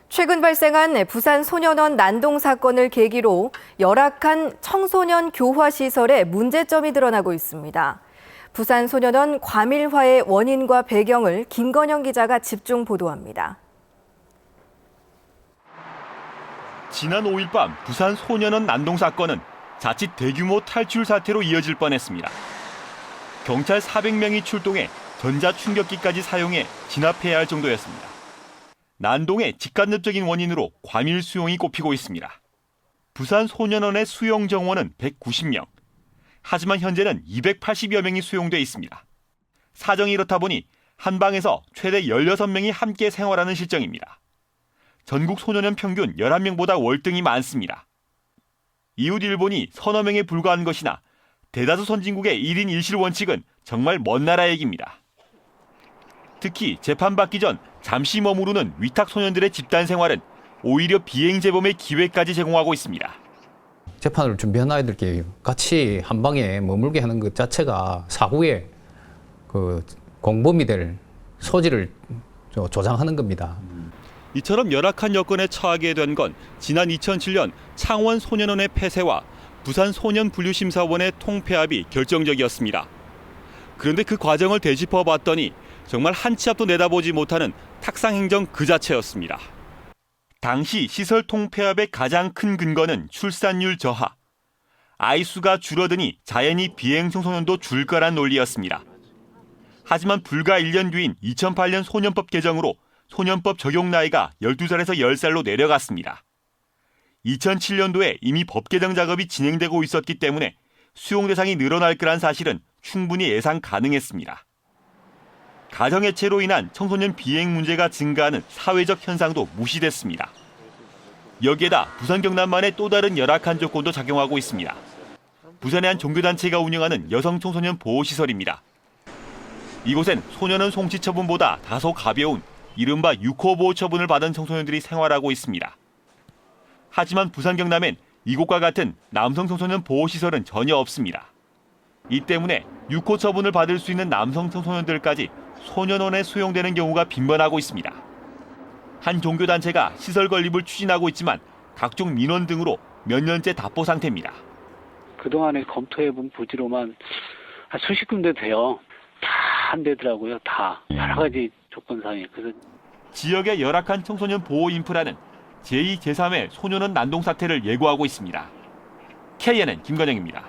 최근 발생한 부산 소년원 난동 사건을 계기로 열악한 청소년 교화 시설에 문제점이 드러나고 있습니다. 부산 소년원 과밀화의 원인과 배경을 김건영 기자가 집중 보도합니다. 지난 5일 밤 부산 소년원 난동 사건은 자칫 대규모 탈출 사태로 이어질 뻔했습니다. 경찰 400명이 출동해 전자충격기까지 사용해 진압해야 할 정도였습니다. 난동의 직간접적인 원인으로 과밀 수용이 꼽히고 있습니다. 부산 소년원의 수용 정원은 190명. 하지만 현재는 280여 명이 수용돼 있습니다. 사정이 이렇다 보니 한 방에서 최대 16명이 함께 생활하는 실정입니다. 전국 소년원 평균 11명보다 월등히 많습니다. 이웃 일본이 서너 명에 불과한 것이나 대다수 선진국의 1인 1실 원칙은 정말 먼 나라 얘기입니다. 특히 재판받기 전 잠시 머무르는 위탁 소년들의 집단 생활은 오히려 비행 재범의 기회까지 제공하고 있습니다. 재판을 준비한 아이들끼리 같이 한 방에 머물게 하는 것 자체가 사후에 공범이 될 소지를 조장하는 겁니다. 이처럼 열악한 여건에 처하게 된 건 지난 2007년 창원 소년원의 폐쇄와 부산 소년분류심사원의 통폐합이 결정적이었습니다. 그런데 그 과정을 되짚어 봤더니 정말 한 치 앞도 내다보지 못하는 탁상 행정 그 자체였습니다. 당시 시설 통폐합의 가장 큰 근거는 출산율 저하. 아이 수가 줄어드니 자연히 비행 청소년도 줄 거란 논리였습니다. 하지만 불과 1년 뒤인 2008년 소년법 개정으로 소년법 적용 나이가 12살에서 10살로 내려갔습니다. 2007년도에 이미 법 개정 작업이 진행되고 있었기 때문에 수용 대상이 늘어날 거란 사실은 충분히 예상 가능했습니다. 가정해체로 인한 청소년 비행 문제가 증가하는 사회적 현상도 무시됐습니다. 여기에다 부산 경남만의 또 다른 열악한 조건도 작용하고 있습니다. 부산의 한 종교단체가 운영하는 여성 청소년 보호시설입니다. 이곳엔 소년원 송치 처분보다 다소 가벼운 이른바 6호 보호 처분을 받은 청소년들이 생활하고 있습니다. 하지만 부산 경남엔 이곳과 같은 남성 청소년 보호시설은 전혀 없습니다. 이 때문에 6호 처분을 받을 수 있는 남성 청소년들까지 소년원에 수용되는 경우가 빈번하고 있습니다. 한 종교단체가 시설 건립을 추진하고 있지만 각종 민원 등으로 몇 년째 답보 상태입니다. 그동안에 검토해본 부지로만 한 수십 군데 돼요. 다 안 되더라고요. 다. 여러 가지 조건상에. 그래서 지역의 열악한 청소년 보호 인프라는 제2, 제3의 소년원 난동 사태를 예고하고 있습니다. KNN 김건영입니다.